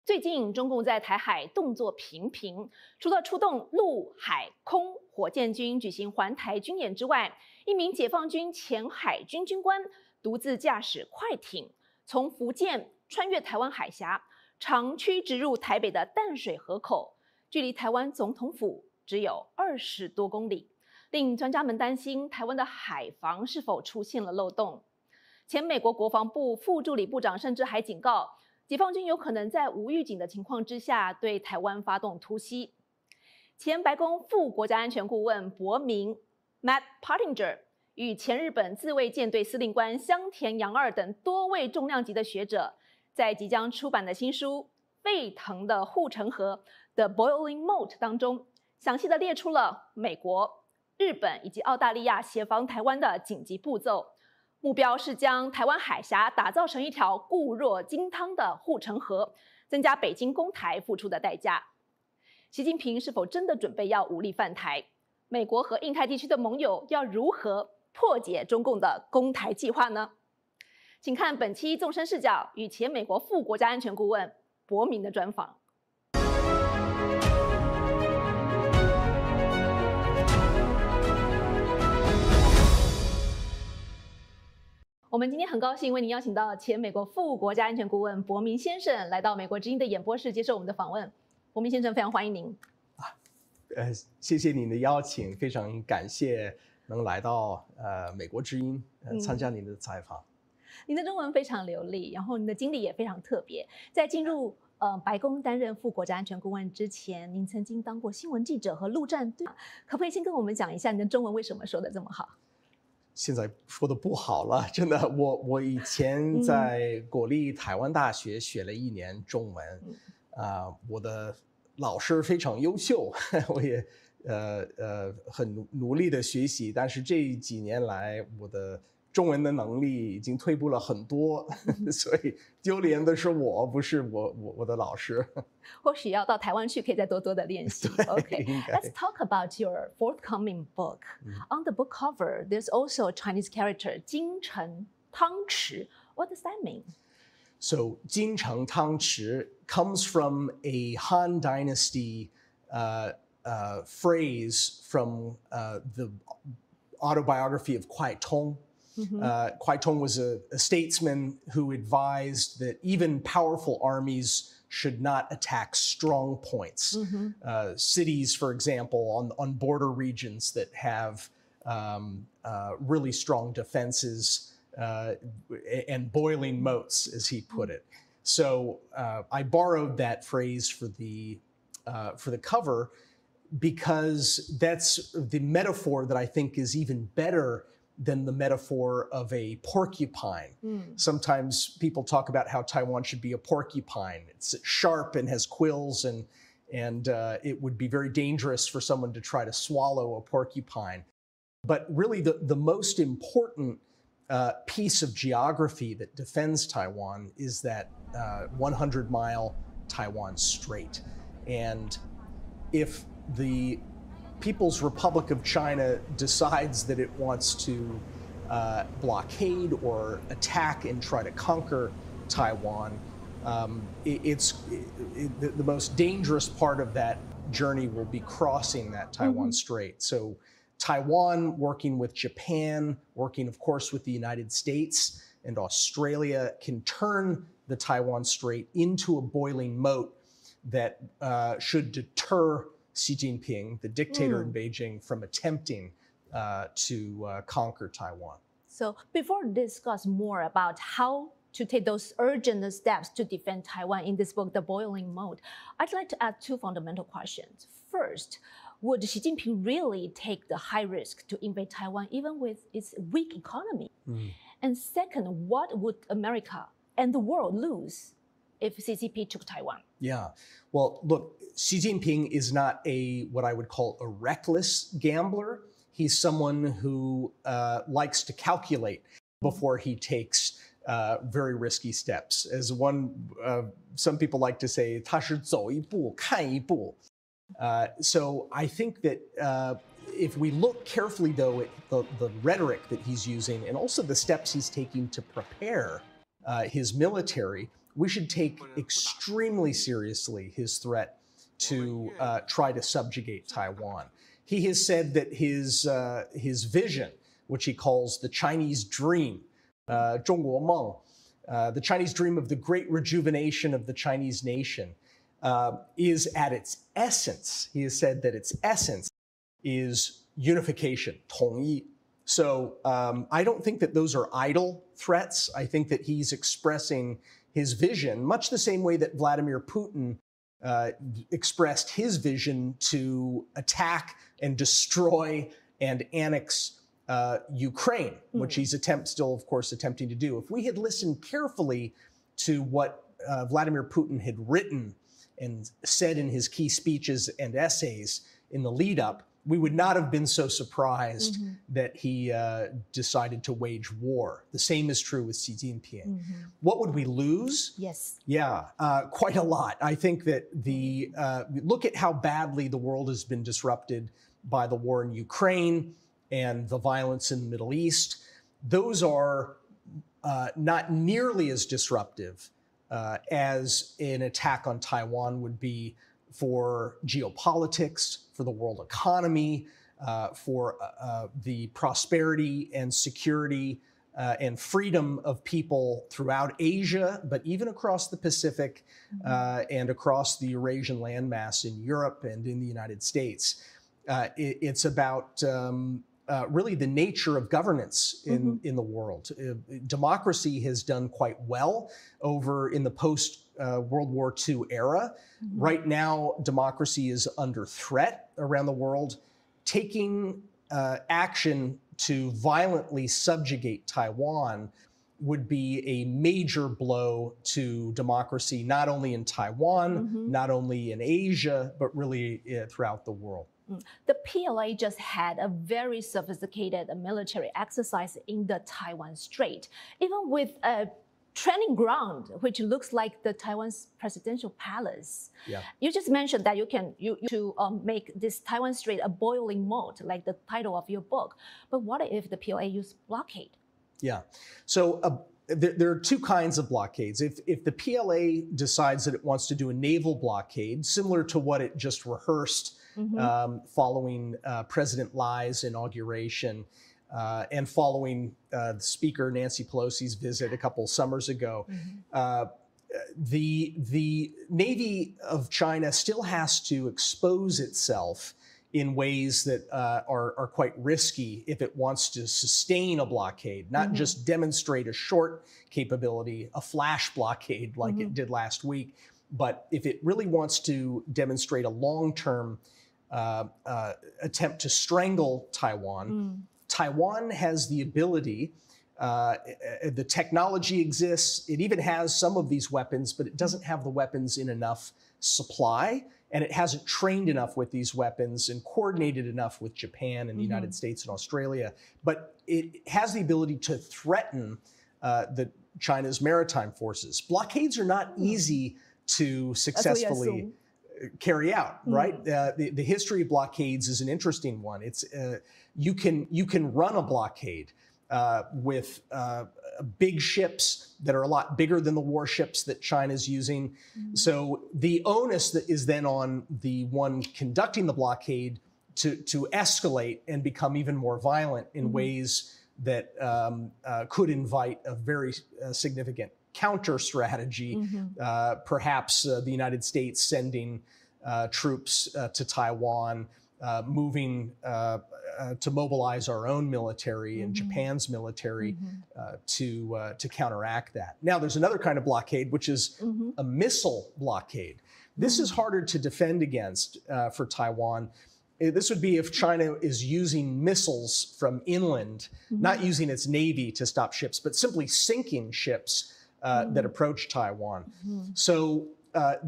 最近中共在台海动作频频，除了出动陆海空火箭军举行环台军演之外，一名解放军前海军军官独自驾驶快艇，从福建穿越台湾海峡，长驱直入台北的淡水河口，距离台湾总统府只有20多公里，令专家们担心台湾的海防是否出现了漏洞。前美国国防部副助理部长甚至还警告，解放军有可能在无预警的情况之下对台湾发动突袭。前白宫副国家安全顾问博明 Matthew Pottinger 与前日本自卫舰队司令官香田洋二等多位重量级的学者，在即将出版的新书《沸腾的护城河》的 Boiling Moat 当中，详细的列出了美国、日本以及澳大利亚协防台湾的紧急步骤。目标是将台湾海峡打造成一条固若金汤的护城河，增加北京攻台付出的代价。习近平是否真的准备要武力犯台？美国和印太地区的盟友要如何破解中共的攻台计划呢？请看本期纵深视角与前美国副国家安全顾问博明的专访。我们今天很高兴为您邀请到前美国副国家安全顾问博明先生来到美国之音的演播室接受我们的访问。博明先生，非常欢迎您。谢谢您的邀请，非常感谢能来到美国之音参加您的采访。您的中文非常流利，然后您的经历也非常特别。在进入白宫担任副国家安全顾问之前，您曾经当过新闻记者和陆战队，可不可以先跟我们讲一下您的中文为什么说得这么好？现在说的不好了，真的。我以前在国立台湾大学学了1年中文，我的老师非常优秀，我也很努力的学习，但是这几年来我的中文的能力已经退步了很多，所以丢脸的是我，不是我的老师。或许要到台湾去，可以再多多的练习。Okay, let's talk about your forthcoming book. On the book cover, there's also a Chinese character, 金城汤匙. What does that mean? So 金城汤匙 comes from a Han Dynasty phrase from the autobiography of Kwai Tong. Kwai Tong was a statesman who advised that even powerful armies should not attack strong points. Cities, for example, on border regions that have really strong defenses and boiling moats, as he put it. So I borrowed that phrase for the cover because that's the metaphor that I think is even better than the metaphor of a porcupine. Sometimes people talk about how Taiwan should be a porcupine. It's sharp and has quills, and it would be very dangerous for someone to try to swallow a porcupine. But really the most important piece of geography that defends Taiwan is that 100-mile Taiwan Strait. And if the People's Republic of China decides that it wants to blockade or attack and try to conquer Taiwan, the most dangerous part of that journey will be crossing that Taiwan Strait. So Taiwan, working with Japan, working, of course, with the United States and Australia, can turn the Taiwan Strait into a boiling moat that should deter Xi Jinping, the dictator in Beijing, from attempting to conquer Taiwan. So before we discuss more about how to take those urgent steps to defend Taiwan in this book, The Boiling Moat, I'd like to ask two fundamental questions. First, would Xi Jinping really take the high risk to invade Taiwan even with its weak economy? And second, what would America and the world lose if CCP took Taiwan? Yeah, well, look, Xi Jinping is not what I would call a reckless gambler. He's someone who likes to calculate before he takes very risky steps. As some people like to say, 他是走一步看一步. So I think that if we look carefully, though, at the rhetoric that he's using and also the steps he's taking to prepare his military, we should take extremely seriously his threat to try to subjugate Taiwan. He has said that his vision, which he calls the Chinese dream, 中国梦, the Chinese dream of the great rejuvenation of the Chinese nation, is at its essence. He has said that its essence is unification, 统一. So I don't think that those are idle threats. I think that he's expressing his vision, much the same way that Vladimir Putin expressed his vision to attack and destroy and annex Ukraine, which he's still, of course, attempting to do. If we had listened carefully to what Vladimir Putin had written and said in his key speeches and essays in the lead up, we would not have been so surprised that he decided to wage war. The same is true with Xi Jinping. What would we lose? Yes. Yeah, quite a lot. I think that look at how badly the world has been disrupted by the war in Ukraine and the violence in the Middle East. Those are not nearly as disruptive as an attack on Taiwan would be for geopolitics, for the world economy, for the prosperity and security and freedom of people throughout Asia, but even across the Pacific and across the Eurasian landmass in Europe and in the United States. It's about really the nature of governance in the world. Democracy has done quite well over in the post-World War II era. Right now, democracy is under threat around the world. Taking action to violently subjugate Taiwan would be a major blow to democracy, not only in Taiwan, not only in Asia, but really throughout the world. The PLA just had a very sophisticated military exercise in the Taiwan Strait, even with a training ground, which looks like the Taiwan's presidential palace. Yeah. You just mentioned that you make this Taiwan Strait a boiling moat, like the title of your book. But what if the PLA used blockade? Yeah. So there are two kinds of blockades. If the PLA decides that it wants to do a naval blockade, similar to what it just rehearsed following President Lai's inauguration and following Speaker Nancy Pelosi's visit a couple summers ago, the Navy of China still has to expose itself in ways that are quite risky if it wants to sustain a blockade, not just demonstrate a short capability, a flash blockade like it did last week, but if it really wants to demonstrate a long-term attempt to strangle Taiwan. Taiwan has the ability, the technology exists, it even has some of these weapons, but it doesn't have the weapons in enough supply, and it hasn't trained enough with these weapons and coordinated enough with Japan and the United States and Australia. But it has the ability to threaten China's maritime forces. Blockades are not easy to successfully carry out, right? The history of blockades is an interesting one. It's you can run a blockade with big ships that are a lot bigger than the warships that China's using. So the onus that is then on the one conducting the blockade to escalate and become even more violent in ways that could invite a very significant counter strategy, perhaps the United States sending troops to Taiwan, moving to mobilize our own military and Japan's military to counteract that. Now, there's another kind of blockade, which is a missile blockade. This is harder to defend against for Taiwan. This would be if China is using missiles from inland, not using its navy to stop ships, but simply sinking ships that approach Taiwan. So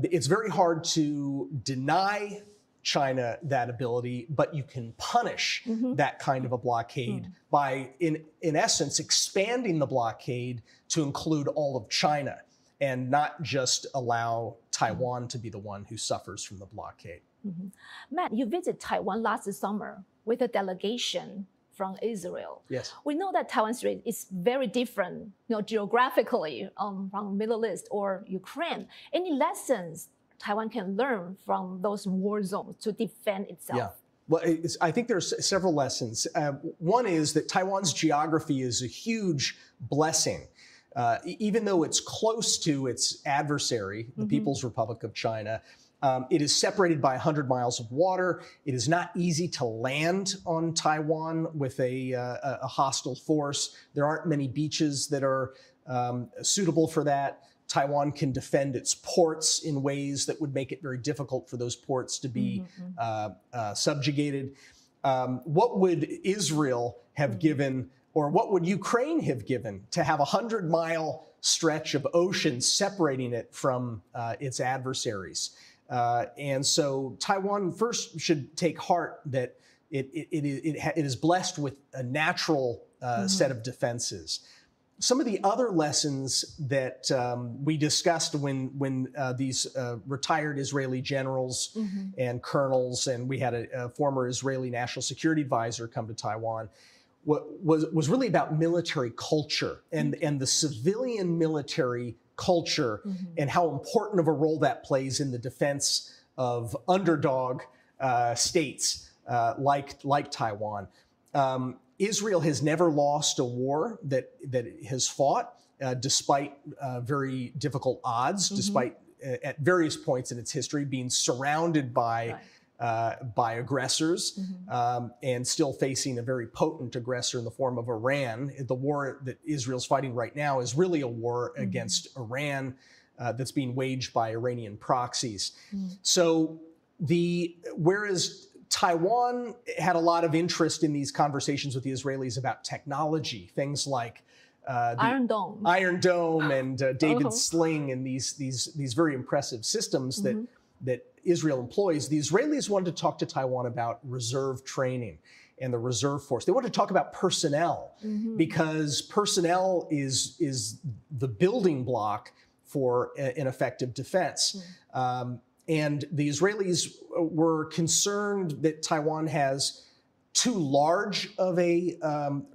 it's very hard to deny China that ability, but you can punish that kind of a blockade by, in essence, expanding the blockade to include all of China and not just allow Taiwan to be the one who suffers from the blockade. Matt, you visited Taiwan last summer with a delegation from Israel. Yes. We know that Taiwan Strait is very different, geographically from Middle East or Ukraine. Any lessons Taiwan can learn from those war zones to defend itself? Yeah. Well, I think there's several lessons. One is that Taiwan's geography is a huge blessing. Even though it's close to its adversary, the People's Republic of China, it is separated by 100 miles of water. It is not easy to land on Taiwan with a hostile force. There aren't many beaches that are suitable for that. Taiwan can defend its ports in ways that would make it very difficult for those ports to be subjugated. What would Israel have given, or what would Ukraine have given to have a 100-mile stretch of ocean separating it from its adversaries? And so Taiwan first should take heart that it is blessed with a natural set of defenses. Some of the other lessons that we discussed when these retired Israeli generals and colonels, and we had a former Israeli national security advisor come to Taiwan, was really about military culture and the civilian military culture and how important of a role that plays in the defense of underdog states like Taiwan. Israel has never lost a war that it has fought, despite very difficult odds, despite at various points in its history being surrounded by aggressors and still facing a very potent aggressor in the form of Iran. The war that Israel's fighting right now is really a war against Iran that's being waged by Iranian proxies. So whereas Taiwan had a lot of interest in these conversations with the Israelis about technology, things like Iron Dome and David Sling and these very impressive systems that Israel employs. The Israelis wanted to talk to Taiwan about reserve training and the reserve force. They wanted to talk about personnel because personnel is the building block for an effective defense. And the Israelis were concerned that Taiwan has too large of a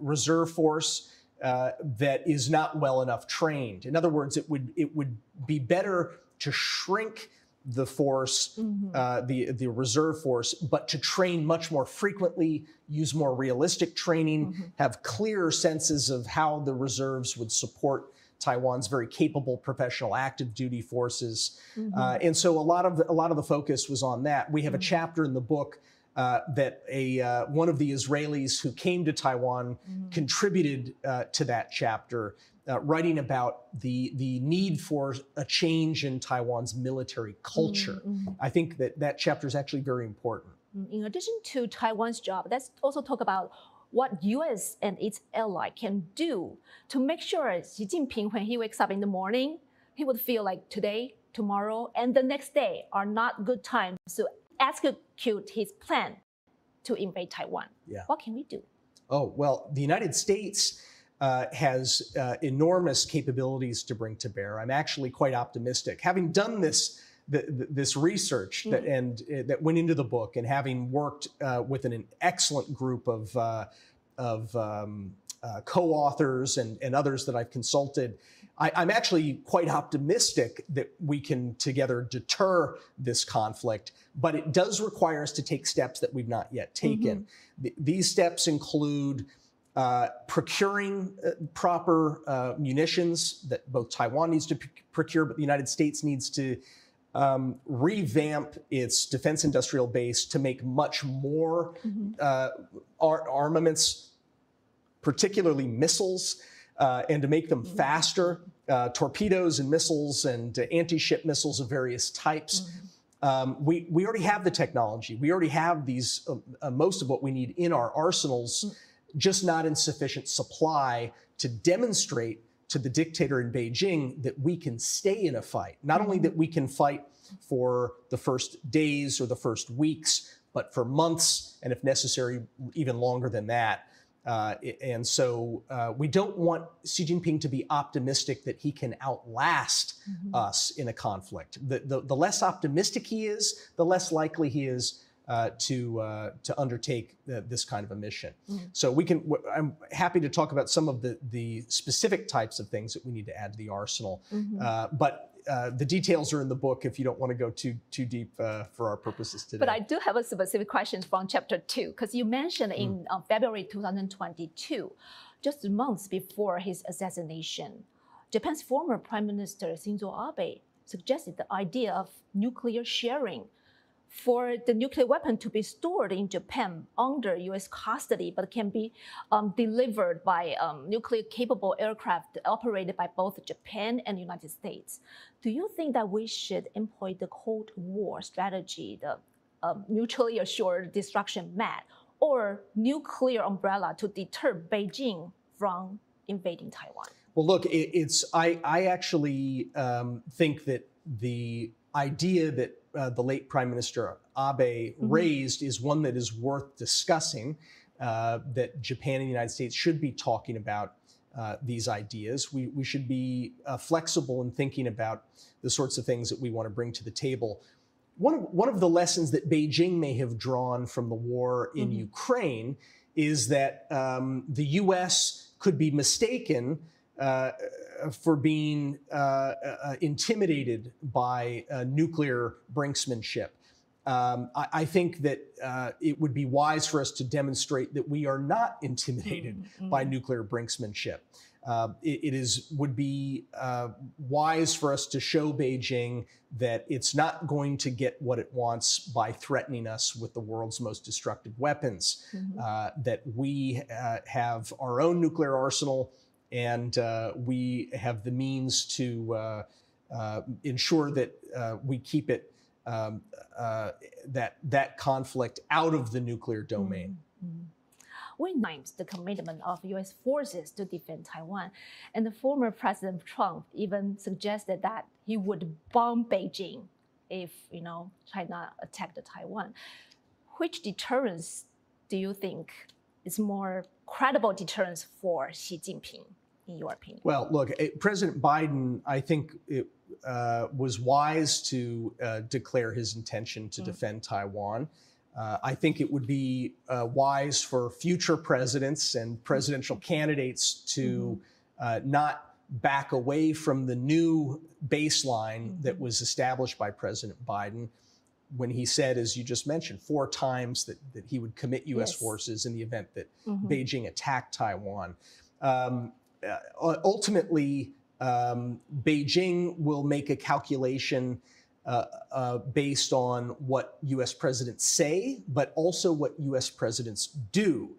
reserve force that is not well enough trained. In other words, it would be better to shrink the force, the reserve force, but to train much more frequently, use more realistic training, have clearer senses of how the reserves would support Taiwan's very capable professional active duty forces. And so a lot of the focus was on that. We have a chapter in the book that one of the Israelis who came to Taiwan contributed to that chapter, writing about the need for a change in Taiwan's military culture. I think that chapter is actually very important. In addition to Taiwan's job, let's also talk about what U.S. and its ally can do to make sure Xi Jinping, when he wakes up in the morning, he would feel like today, tomorrow, and the next day are not good times to execute his plan to invade Taiwan. What can we do? Oh, well, the United States has enormous capabilities to bring to bear. I'm actually quite optimistic. Having done this research that went into the book, and having worked with an excellent group of co-authors and others that I've consulted, I'm actually quite optimistic that we can together deter this conflict, but it does require us to take steps that we've not yet taken. These steps include procuring proper munitions that both Taiwan needs to procure, but the United States needs to revamp its defense industrial base to make much more armaments, particularly missiles, and to make them faster, torpedoes and missiles and anti-ship missiles of various types. We already have the technology. We already have these, most of what we need in our arsenals, just not in sufficient supply to demonstrate to the dictator in Beijing that we can stay in a fight. Not only that we can fight for the first days or the first weeks, but for months, and if necessary, even longer than that. And so we don't want Xi Jinping to be optimistic that he can outlast us in a conflict. The less optimistic he is, the less likely he is to undertake this kind of a mission. So I'm happy to talk about some of the specific types of things that we need to add to the arsenal. But the details are in the book if you don't want to go too deep for our purposes today. But I do have a specific question from chapter 2, because you mentioned in February 2022, just months before his assassination, Japan's former Prime Minister Shinzo Abe suggested the idea of nuclear sharing, for the nuclear weapon to be stored in Japan under U.S. custody, but can be delivered by nuclear-capable aircraft operated by both Japan and the United States. Do you think that we should employ the Cold War strategy, the mutually assured destruction mat, or nuclear umbrella to deter Beijing from invading Taiwan? Well, look, I actually think that the idea that the late Prime Minister Abe raised is one that is worth discussing, that Japan and the United States should be talking about these ideas. We should be flexible in thinking about the sorts of things that we want to bring to the table. One of the lessons that Beijing may have drawn from the war in Ukraine is that the U.S. could be mistaken for being intimidated by nuclear brinksmanship. I think that it would be wise for us to demonstrate that we are not intimidated by nuclear brinksmanship. It would be wise for us to show Beijing that it's not going to get what it wants by threatening us with the world's most destructive weapons, that we have our own nuclear arsenal, and we have the means to ensure that we keep it, that conflict out of the nuclear domain. We named the commitment of U.S. forces to defend Taiwan, and the former President Trump even suggested that he would bomb Beijing if China attacked Taiwan. Which deterrence do you think is more credible deterrence for Xi Jinping, in your opinion? Well, look, President Biden, I think it was wise to declare his intention to defend Taiwan. I think it would be wise for future presidents and presidential candidates to not back away from the new baseline that was established by President Biden when he said, as you just mentioned, 4 times that he would commit U.S. forces in the event that Beijing attacked Taiwan. Ultimately, Beijing will make a calculation based on what U.S. presidents say, but also what U.S. presidents do.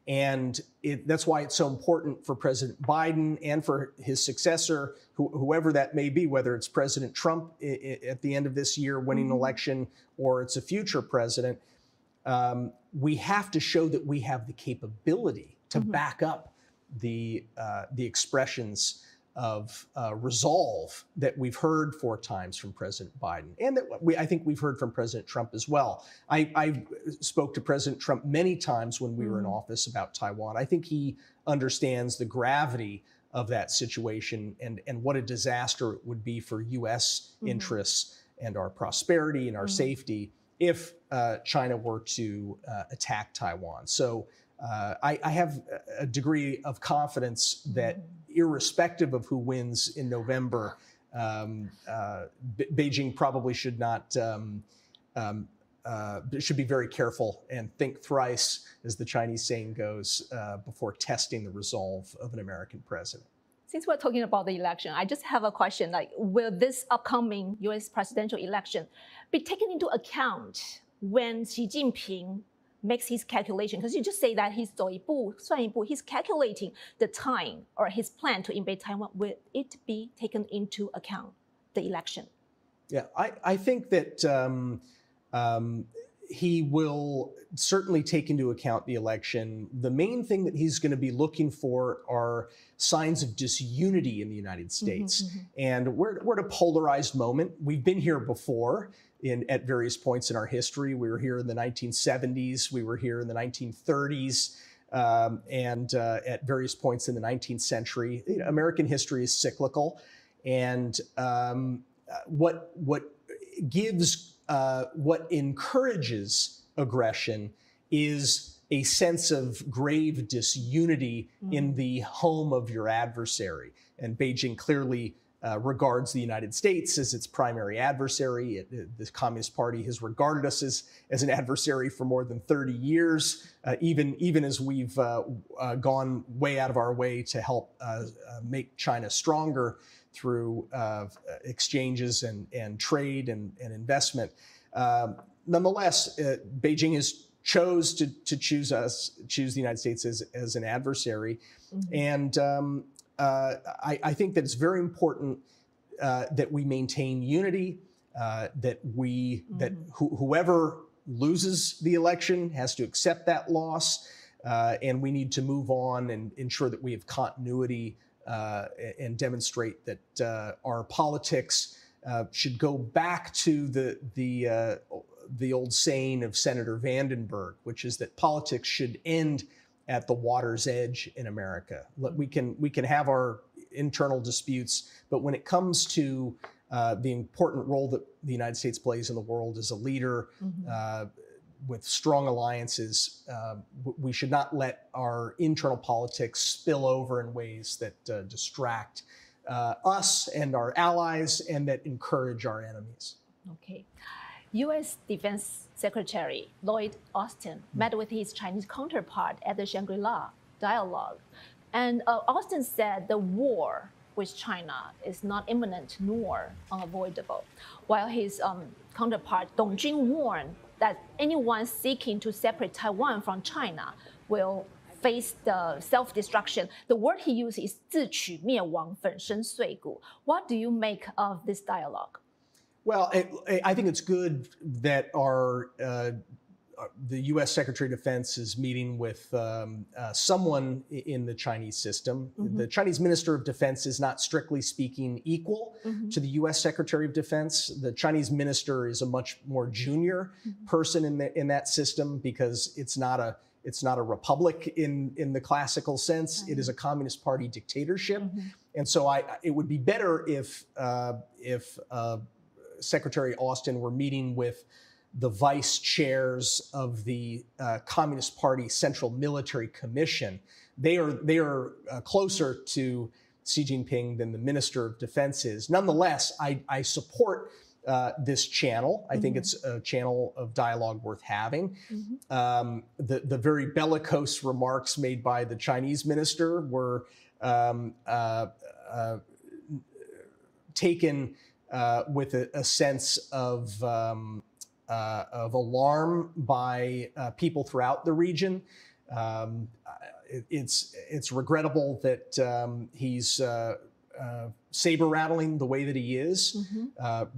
And that's why it's so important for President Biden and for his successor, whoever that may be, whether it's President Trump at the end of this year winning an election or it's a future president, we have to show that we have the capability to back up the expressions of resolve that we've heard 4 times from President Biden, and that I think we've heard from President Trump as well. I spoke to President Trump many times when we were in office about Taiwan. I think he understands the gravity of that situation and what a disaster it would be for U.S. interests and our prosperity and our safety if China were to attack Taiwan. So I have a degree of confidence that irrespective of who wins in November, Beijing probably should not, should be very careful and think thrice, as the Chinese saying goes, before testing the resolve of an American president. Since we're talking about the election, I just have a question, like, will this upcoming U.S. presidential election be taken into account when Xi Jinping makes his calculation? Because you just say that he's 走一步算一步, he's calculating the time or his plan to invade Taiwan. Will it be taken into account, the election? Yeah, I think that he will certainly take into account the election. The main thing that he's going to be looking for are signs of disunity in the United States. And we're at a polarized moment. We've been here before. At various points in our history. We were here in the 1970s, we were here in the 1930s, and at various points in the 19th century. American history is cyclical, and what encourages aggression is a sense of grave disunity in the home of your adversary. And Beijing clearly regards the United States as its primary adversary. The Communist Party has regarded us as an adversary for more than 30 years, even as we've gone way out of our way to help make China stronger through exchanges and trade and investment. Nonetheless, Beijing has chose to choose the United States as an adversary. And I think that it's very important that we maintain unity, that whoever loses the election has to accept that loss, and we need to move on and ensure that we have continuity and demonstrate that our politics should go back to the old saying of Senator Vandenberg, which is that politics should end at the water's edge in America. We can have our internal disputes, but when it comes to the important role that the United States plays in the world as a leader with strong alliances, we should not let our internal politics spill over in ways that distract us and our allies and that encourage our enemies. Okay. U.S. Defense Secretary Lloyd Austin met with his Chinese counterpart at the Shangri-La dialogue. And Austin said the war with China is not imminent nor unavoidable, while his counterpart Dong Jun warned that anyone seeking to separate Taiwan from China will face the self-destruction. The word he used is 自取灭亡,粉身碎骨. What do you make of this dialogue? Well, I think it's good that the U.S. Secretary of Defense is meeting with someone in the Chinese system. The Chinese Minister of Defense is not strictly speaking equal to the U.S. Secretary of Defense. The Chinese minister is a much more junior person in that system because it's not a republic in the classical sense. It is a Communist Party dictatorship, and so it would be better if Secretary Austin were meeting with the vice chairs of the Communist Party Central Military Commission. They are closer to Xi Jinping than the Minister of Defense is. Nonetheless, I support this channel. I think it's a channel of dialogue worth having. The very bellicose remarks made by the Chinese minister were taken with a sense of alarm by people throughout the region. It's regrettable that he's saber rattling the way that he is, but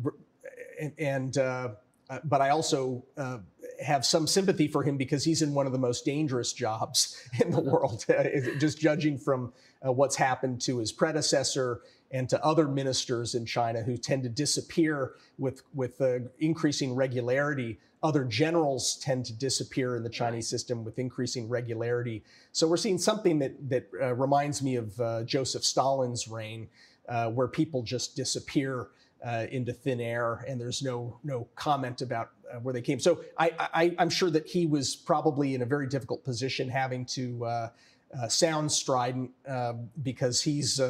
I also have some sympathy for him because he's in one of the most dangerous jobs in the world, just judging from what's happened to his predecessor and to other ministers in China who tend to disappear with increasing regularity. Other generals tend to disappear in the Chinese system with increasing regularity. So we're seeing something that reminds me of Joseph Stalin's reign, where people just disappear into thin air and there's no comment about where they came. So I'm sure that he was probably in a very difficult position having to sound strident because he's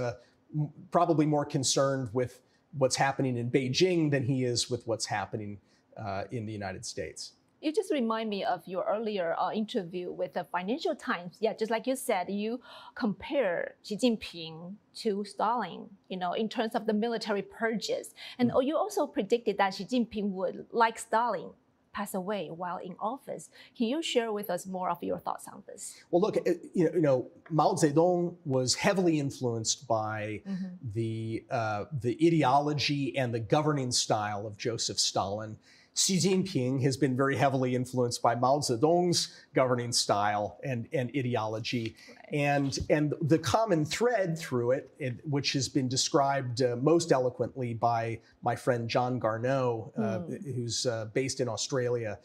probably more concerned with what's happening in Beijing than he is with what's happening in the United States. You just remind me of your earlier interview with the Financial Times. Yeah, just like you said, you compare Xi Jinping to Stalin, in terms of the military purges. And you also predicted that Xi Jinping would, like Stalin, pass away while in office. Can you share with us more of your thoughts on this? Well, look, Mao Zedong was heavily influenced by the ideology and the governing style of Joseph Stalin. Xi Jinping has been very heavily influenced by Mao Zedong's governing style and ideology. Right. And the common thread through it, which has been described most eloquently by my friend John Garneau, who's based in Australia,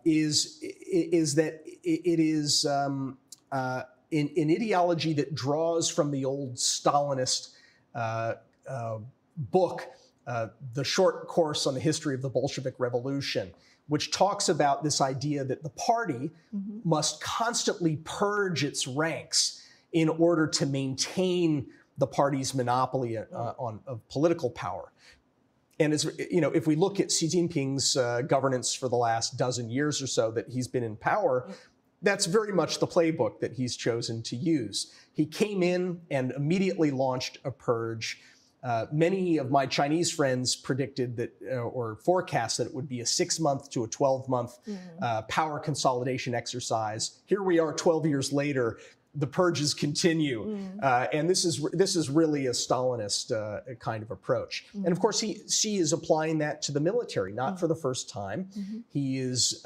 is that it is an ideology that draws from the old Stalinist book, The Short Course on the History of the Bolshevik Revolution, which talks about this idea that the party must constantly purge its ranks in order to maintain the party's monopoly of political power. And as you know, if we look at Xi Jinping's governance for the last dozen years or so that he's been in power, that's very much the playbook that he's chosen to use. He came in and immediately launched a purge. Many of my Chinese friends predicted that or forecast that it would be a 6-month to a 12-month power consolidation exercise. Here we are 12 years later. The purges continue. And this is really a Stalinist kind of approach. And of course, Xi is applying that to the military, not for the first time. He is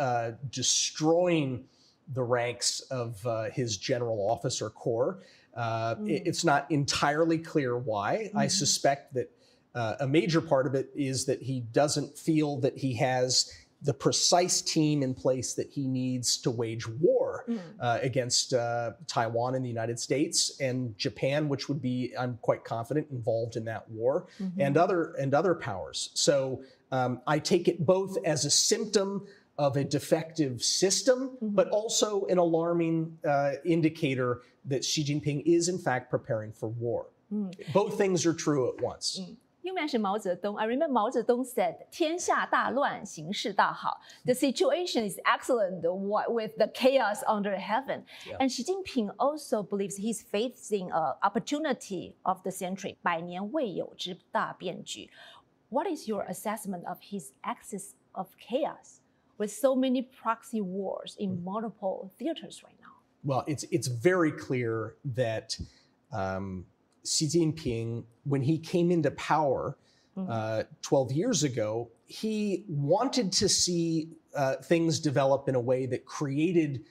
destroying the ranks of his general officer corps. It's not entirely clear why. I suspect that a major part of it is that he doesn't feel that he has the precise team in place that he needs to wage war against Taiwan and the United States and Japan, which would be, I'm quite confident, involved in that war, and other powers. So I take it both as a symptom of a defective system, but also an alarming indicator that Xi Jinping is in fact preparing for war. Both things are true at once. You mentioned Mao Zedong. I remember Mao Zedong said, 天下大乱,形势大好. The situation is excellent with the chaos under heaven. Yeah. And Xi Jinping also believes he's facing an opportunity of the century. 百年未有之大变局. What is your assessment of his axis of chaos with so many proxy wars in multiple theaters right now? Well, it's very clear that Xi Jinping, when he came into power 12 years ago, he wanted to see things develop in a way that created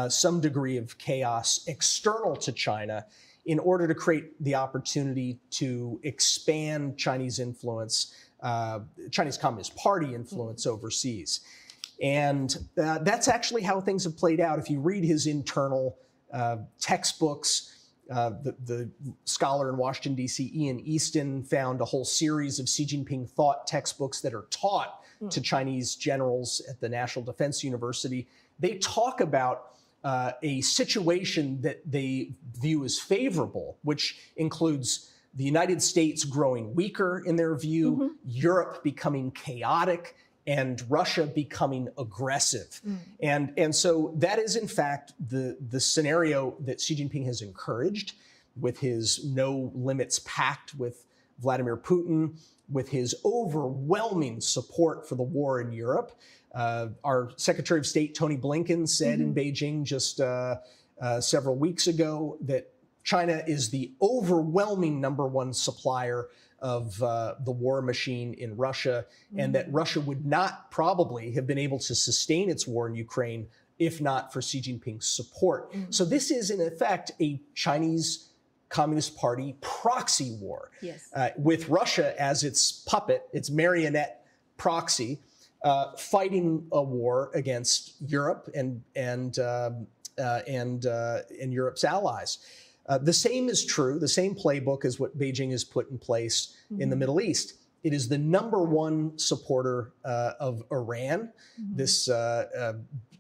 some degree of chaos external to China in order to create the opportunity to expand Chinese influence, Chinese Communist Party influence overseas. And that's actually how things have played out. If you read his internal textbooks, the scholar in Washington, D.C., Ian Easton, found a whole series of Xi Jinping thought textbooks that are taught to Chinese generals at the National Defense University. They talk about a situation that they view as favorable, which includes the United States growing weaker in their view, Europe becoming chaotic, and Russia becoming aggressive. And so that is, in fact, the scenario that Xi Jinping has encouraged with his no limits pact with Vladimir Putin, with his overwhelming support for the war in Europe. Our Secretary of State, Tony Blinken, said in Beijing just several weeks ago that China is the overwhelming #1 supplier of the war machine in Russia, and that Russia would not probably have been able to sustain its war in Ukraine if not for Xi Jinping's support. So this is, in effect, a Chinese Communist Party proxy war, with Russia as its puppet, its marionette proxy, fighting a war against Europe and Europe's allies. The same is true, the same playbook is what Beijing has put in place in the Middle East. It is the #1 supporter of Iran, this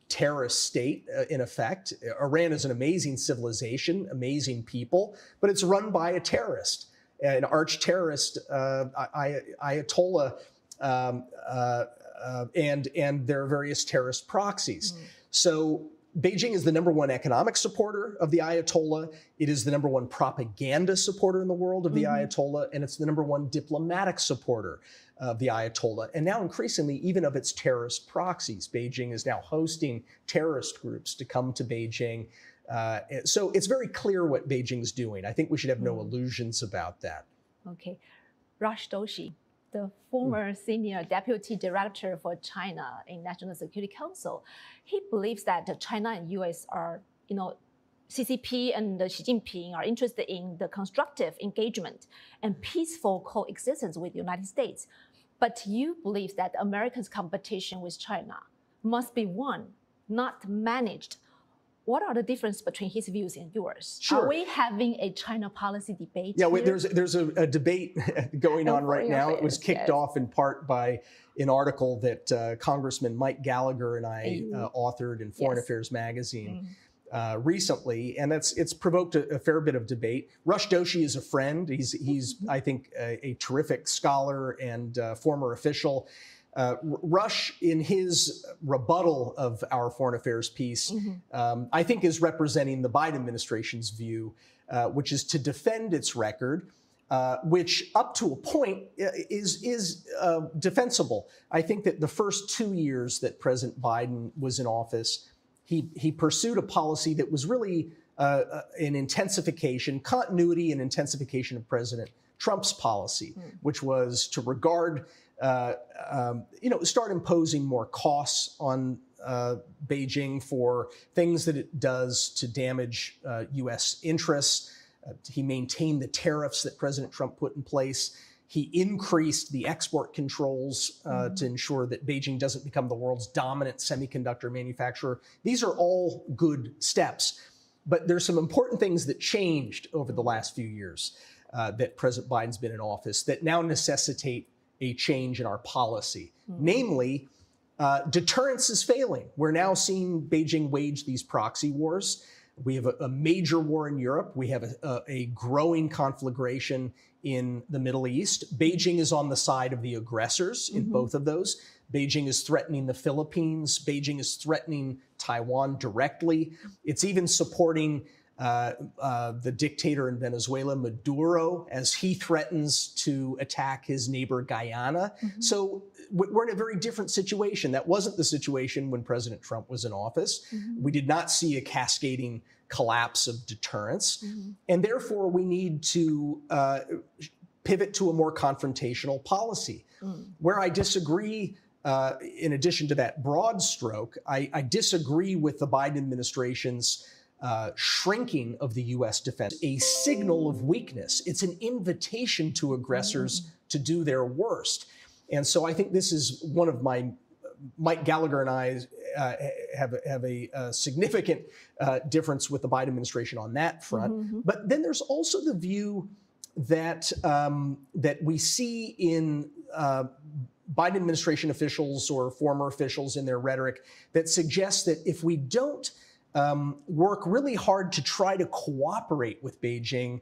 terrorist state, in effect. Iran is an amazing civilization, amazing people, but it's run by a terrorist, an arch-terrorist, Ayatollah, and their various terrorist proxies. So Beijing is the #1 economic supporter of the Ayatollah. It is the #1 propaganda supporter in the world of the Ayatollah, and it's the #1 diplomatic supporter of the Ayatollah. And now increasingly, even of its terrorist proxies. Beijing is now hosting terrorist groups to come to Beijing. So it's very clear what Beijing's doing. I think we should have no illusions about that. Okay. Raj Doshi, the former senior deputy director for China in National Security Council, he believes that China and U.S. are, CCP and Xi Jinping are interested in the constructive engagement and peaceful coexistence with the United States. But you believe that America's competition with China must be won, not managed. what are the differences between his views and yours? Sure. Are we having a China policy debate? Yeah, here? there's a debate going on right now. It was kicked off in part by an article that Congressman Mike Gallagher and I authored in Foreign Affairs Magazine recently, and it's provoked a fair bit of debate. Rush Doshi is a friend. He's I think a terrific scholar and former official. Rush, in his rebuttal of our foreign affairs piece, I think is representing the Biden administration's view, which is to defend its record, which up to a point is defensible. I think that the first 2 years that President Biden was in office, he pursued a policy that was really an intensification, continuity and intensification of President Trump's policy, which was to regard start imposing more costs on Beijing for things that it does to damage U.S. interests. He maintained the tariffs that President Trump put in place. He increased the export controls to ensure that Beijing doesn't become the world's dominant semiconductor manufacturer. These are all good steps. But there's some important things that changed over the last few years that President Biden's been in office that now necessitate a change in our policy. Namely, deterrence is failing. We're now seeing Beijing wage these proxy wars. We have a major war in Europe. We have a growing conflagration in the Middle East. Beijing is on the side of the aggressors in both of those. Beijing is threatening the Philippines. Beijing is threatening Taiwan directly. It's even supporting the dictator in Venezuela, Maduro, as he threatens to attack his neighbor Guyana. So we're in a very different situation. That wasn't the situation when President Trump was in office. We did not see a cascading collapse of deterrence. And therefore, we need to pivot to a more confrontational policy. Where I disagree, in addition to that broad stroke, I disagree with the Biden administration's shrinking of the U.S. defense, a signal of weakness. It's an invitation to aggressors to do their worst. And so I think this is one of Mike Gallagher and I have a significant difference with the Biden administration on that front. But then there's also the view that that we see in Biden administration officials or former officials in their rhetoric that suggests that if we don't work really hard to try to cooperate with Beijing,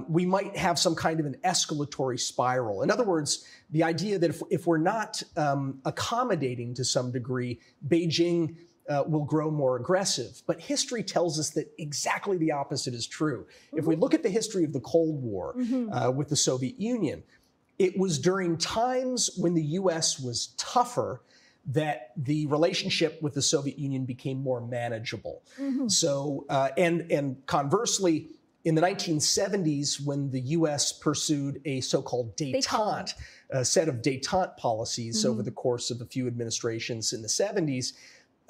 we might have some kind of an escalatory spiral. In other words, the idea that if we're not accommodating to some degree, Beijing will grow more aggressive. But history tells us that exactly the opposite is true. If we look at the history of the Cold War with the Soviet Union, it was during times when the U.S. was tougher that the relationship with the Soviet Union became more manageable. So, and conversely, in the 1970s, when the U.S. pursued a so-called détente, a set of détente policies over the course of a few administrations in the 70s,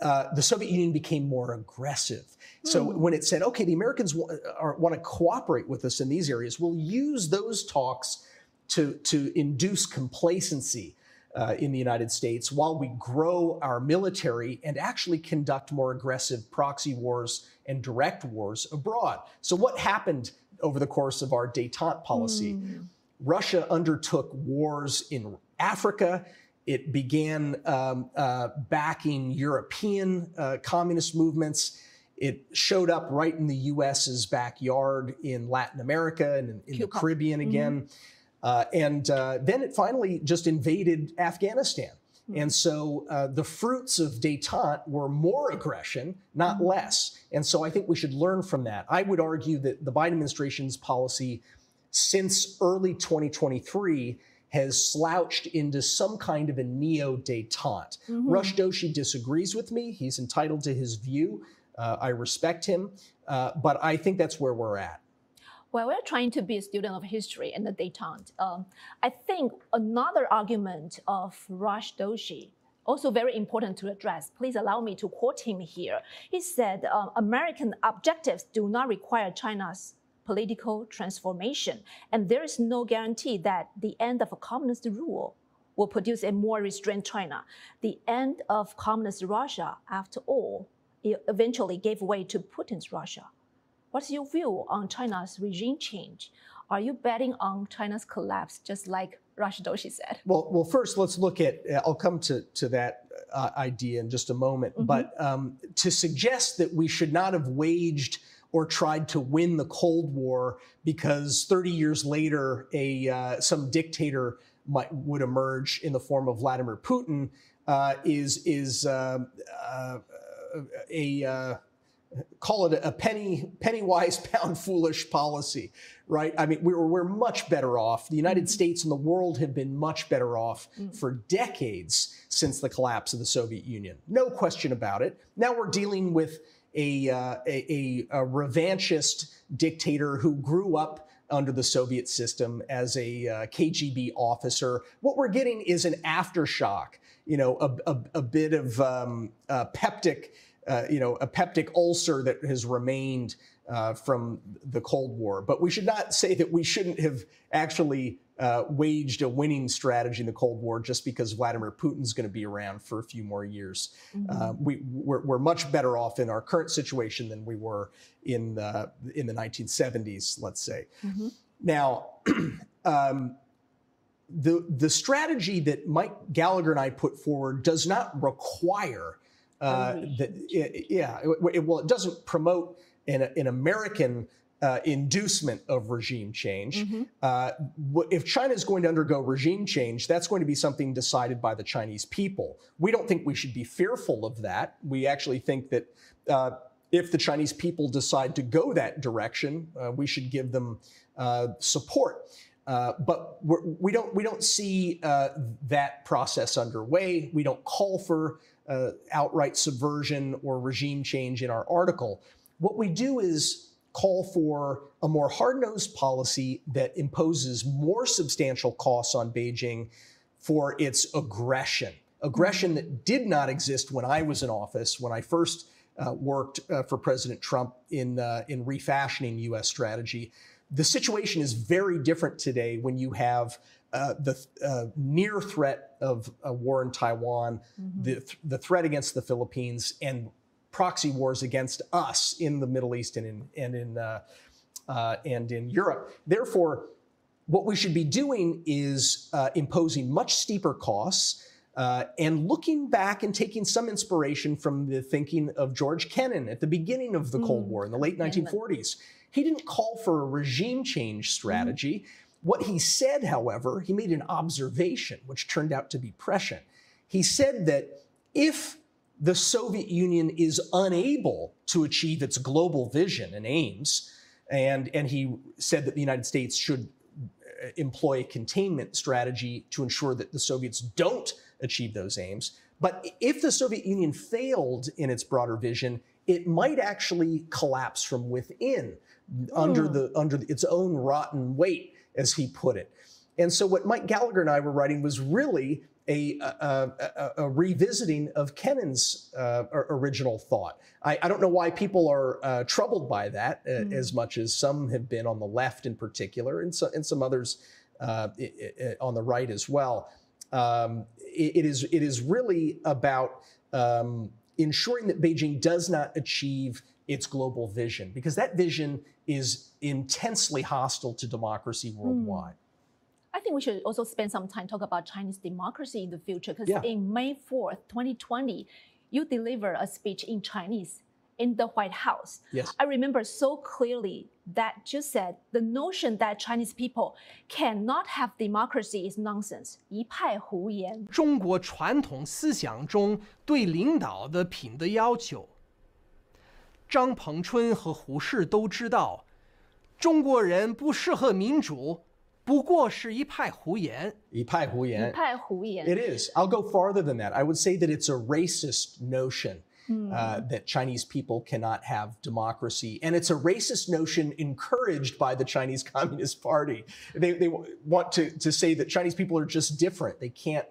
the Soviet Union became more aggressive. So when it said, okay, the Americans want to cooperate with us in these areas, we'll use those talks to induce complacency in the United States while we grow our military and actually conduct more aggressive proxy wars and direct wars abroad. So what happened over the course of our détente policy? Russia undertook wars in Africa. It began backing European communist movements. It showed up right in the U.S.'s backyard in Latin America and in the Caribbean again. And then it finally just invaded Afghanistan. And so the fruits of détente were more aggression, not less. And so I think we should learn from that. I would argue that the Biden administration's policy since early 2023 has slouched into some kind of a neo-détente. Rush Doshi disagrees with me. He's entitled to his view. I respect him. But I think that's where we're at. Well, we're trying to be a student of history and the détente. I think another argument of Rush Doshi, also very important to address, please allow me to quote him here. He said, American objectives do not require China's political transformation, and there is no guarantee that the end of a communist rule will produce a more restrained China. The end of communist Russia, after all, eventually gave way to Putin's Russia. What's your view on China's regime change? Are you betting on China's collapse, just like Rashid Doshi said? Well, first let's look at. I'll come to that idea in just a moment. But to suggest that we should not have waged or tried to win the Cold War because 30 years later some dictator would emerge in the form of Vladimir Putin is call it a penny wise, pound foolish policy, right? I mean, we're much better off. The United States and the world have been much better off for decades since the collapse of the Soviet Union. No question about it. Now we're dealing with a revanchist dictator who grew up under the Soviet system as a KGB officer. What we're getting is an aftershock, a bit of a peptic ulcer that has remained from the Cold War. But we should not say that we shouldn't have actually waged a winning strategy in the Cold War just because Vladimir Putin's going to be around for a few more years. We're much better off in our current situation than we were in the 1970s, let's say. Now, the strategy that Mike Gallagher and I put forward does not require it doesn't promote an American inducement of regime change. If China is going to undergo regime change, that's going to be something decided by the Chinese people. We don't think we should be fearful of that. We actually think that if the Chinese people decide to go that direction, we should give them support. But we don't see that process underway. We don't call for outright subversion or regime change in our article. What we do is call for a more hard-nosed policy that imposes more substantial costs on Beijing for its aggression that did not exist when I was in office, when I first worked for President Trump in refashioning U.S. strategy. The situation is very different today when you have the near threat of a war in Taiwan, the threat against the Philippines, and proxy wars against us in the Middle East and in Europe. Therefore, what we should be doing is imposing much steeper costs and looking back and taking some inspiration from the thinking of George Kennan at the beginning of the Cold War in the late 1940s. He didn't call for a regime change strategy. What he said, however, he made an observation, which turned out to be prescient. He said that if the Soviet Union is unable to achieve its global vision and aims, and he said that the United States should employ a containment strategy to ensure that the Soviets don't achieve those aims. But if the Soviet Union failed in its broader vision, it might actually collapse from within under its own rotten weight, as he put it. And so what Mike Gallagher and I were writing was really a revisiting of Kennan's original thought. I don't know why people are troubled by that as much as some have been on the left in particular, and some others on the right as well. It is really about ensuring that Beijing does not achieve its global vision, because that vision is intensely hostile to democracy worldwide. I think we should also spend some time talk about Chinese democracy in the future, because in May 4th, 2020, you delivered a speech in Chinese in the White House. Yes. I remember so clearly that you said the notion that Chinese people cannot have democracy is nonsense. 一派胡言。中国传统思想中对领导的品德要求，张彭春和胡适都知道，中国人不适合民主。不过是一派胡言。一派胡言。一派胡言。It is. I'll go farther than that. I would say that it's a racist notion that Chinese people cannot have democracy. And it's a racist notion encouraged by the Chinese Communist Party. They want to say that Chinese people are just different. They can't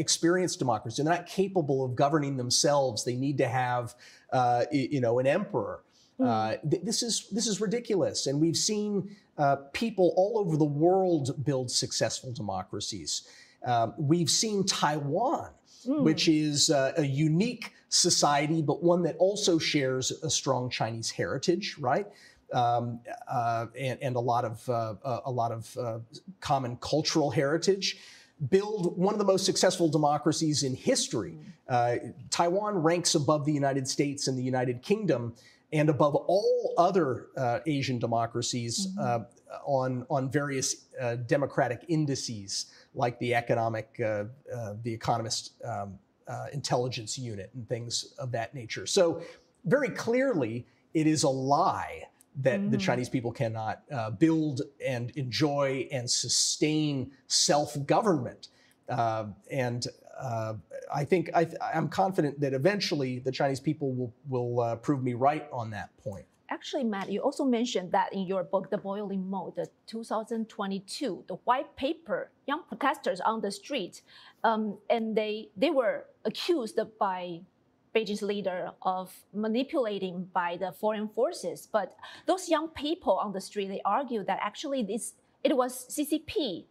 experience democracy. They're not capable of governing themselves. They need to have an emperor. This is ridiculous. And we've seen people all over the world build successful democracies. We've seen Taiwan, which is a unique society, but one that also shares a strong Chinese heritage, right? And a lot of common cultural heritage. Build one of the most successful democracies in history. Taiwan ranks above the United States and the United Kingdom, and above all other Asian democracies on various democratic indices, like the Economist Intelligence Unit and things of that nature. So very clearly, it is a lie that the Chinese people cannot build and enjoy and sustain self-government. And I think I'm confident that eventually the Chinese people will prove me right on that point. Actually, Matt, you also mentioned that in your book, The Boiling Moat, the 2022, the white paper, young protesters on the street, and they were accused by Beijing's leader of manipulating by the foreign forces. But those young people on the street, they argued that actually it was CCP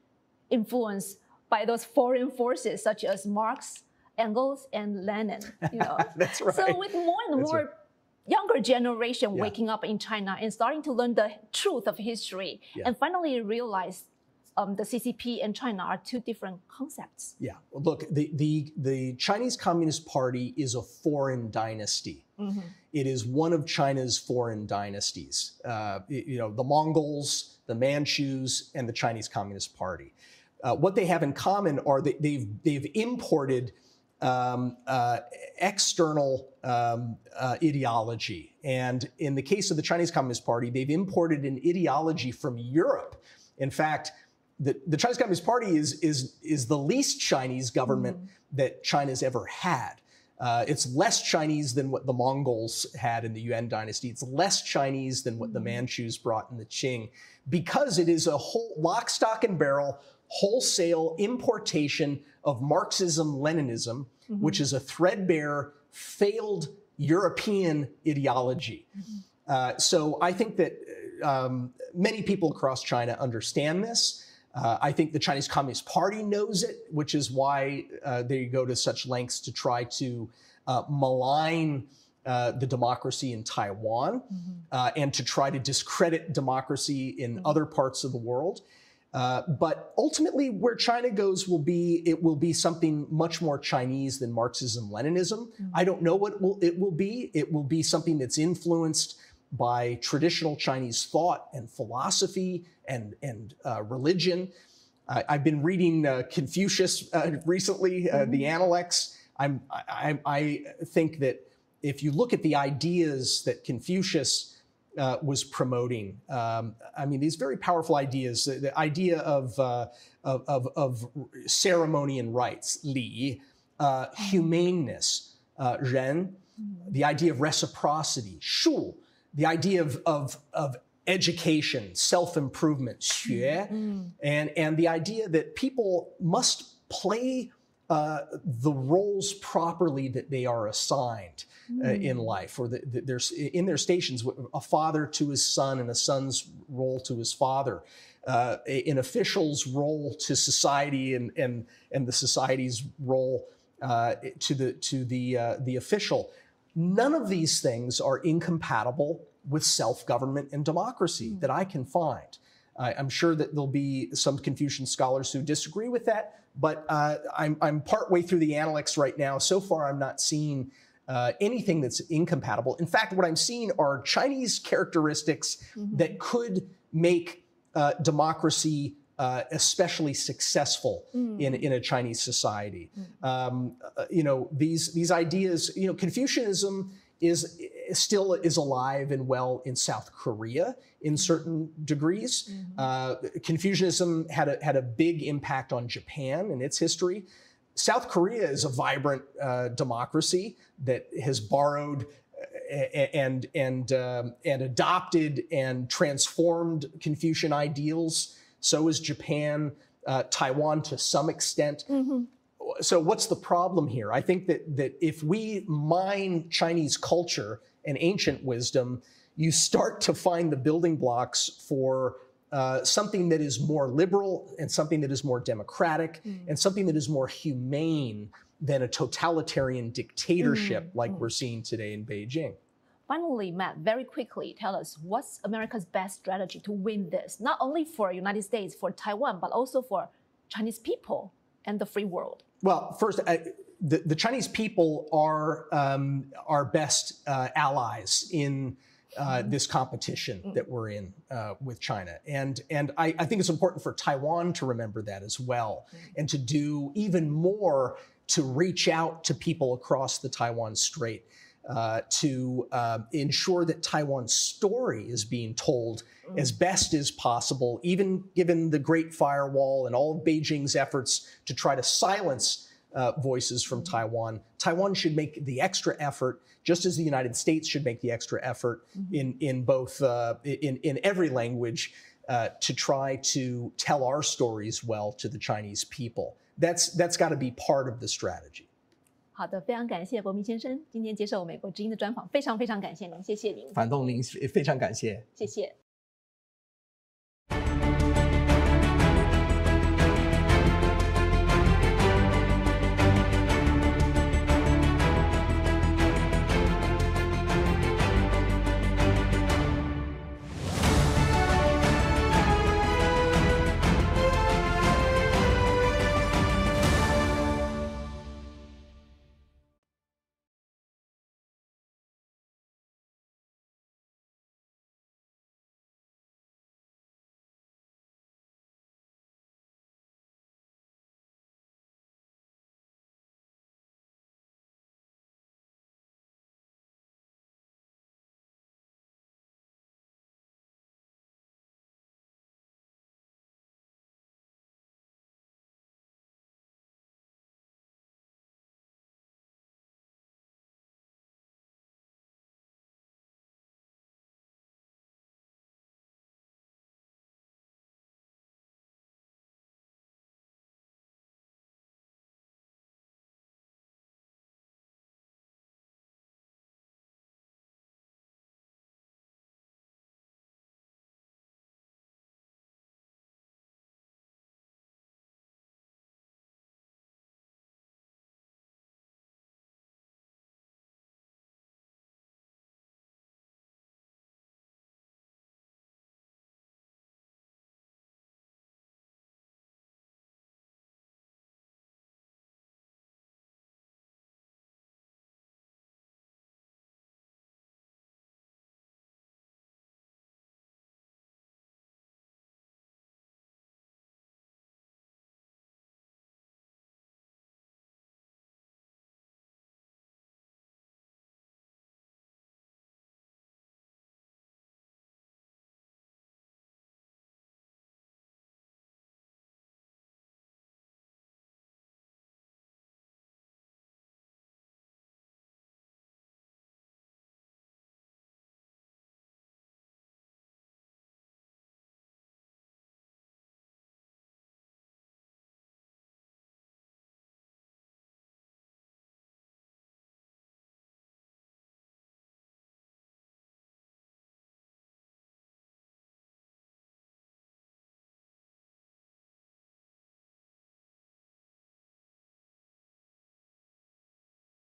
influenced by those foreign forces, such as Marx, Engels, and Lenin. You know? That's right. So with more and more younger generation waking up in China and starting to learn the truth of history, and finally realize the CCP and China are two different concepts. Yeah, look, the Chinese Communist Party is a foreign dynasty. It is one of China's foreign dynasties. You know, the Mongols, the Manchus, and the Chinese Communist Party. What they have in common are that they've imported external ideology. And in the case of the Chinese Communist Party, they've imported an ideology from Europe. In fact, the Chinese Communist Party is the least Chinese government that China's ever had. It's less Chinese than what the Mongols had in the Yuan dynasty. It's less Chinese than what the Manchus brought in the Qing, because it is a whole lock, stock, and barrel, wholesale importation of Marxism-Leninism, which is a threadbare, failed European ideology. So I think that many people across China understand this. I think the Chinese Communist Party knows it, which is why they go to such lengths to try to malign the democracy in Taiwan and to try to discredit democracy in other parts of the world. But ultimately, where China goes it will be something much more Chinese than Marxism-Leninism. I don't know what it will be. It will be something that's influenced by traditional Chinese thought and philosophy and religion. I've been reading Confucius recently, the Analects. I think that if you look at the ideas that Confucius was promoting, I mean, these very powerful ideas, the idea of ceremony and rites, li, humaneness, ren, the idea of reciprocity, shu, the idea of education, self-improvement, 学, and the idea that people must play the roles properly that they are assigned in life, or there's in their stations, a father to his son and a son's role to his father, an official's role to society and the society's role to the official. None of these things are incompatible with self-government and democracy that I can find. I'm sure that there'll be some Confucian scholars who disagree with that, but I'm partway through the Analects right now. So far, I'm not seeing anything that's incompatible. In fact, what I'm seeing are Chinese characteristics that could make democracy especially successful in a Chinese society. You know, these ideas, you know, Confucianism still is alive and well in South Korea in certain degrees. Confucianism had a big impact on Japan and its history. South Korea is a vibrant democracy that has borrowed and adopted and transformed Confucian ideals. So is Japan, Taiwan to some extent. So what's the problem here? I think that if we mine Chinese culture and ancient wisdom, you start to find the building blocks for something that is more liberal and something that is more democratic and something that is more humane than a totalitarian dictatorship like we're seeing today in Beijing. Finally, Matt, very quickly, tell us what's America's best strategy to win this, not only for the United States, for Taiwan, but also for Chinese people and the free world? Well, first, the Chinese people are our best allies in this competition that we're in with China. And I think it's important for Taiwan to remember that as well, and to do even more to reach out to people across the Taiwan Strait, to ensure that Taiwan's story is being told as best as possible, even given the Great Firewall and all of Beijing's efforts to try to silence voices from Taiwan. Taiwan should make the extra effort, just as the United States should make the extra effort in both in every language to try to tell our stories well to the Chinese people. That's got to be part of the strategy. 好的，非常感谢博明先生今天接受美国之音的专访，非常非常感谢您，谢谢您，反动您非常感谢，谢谢。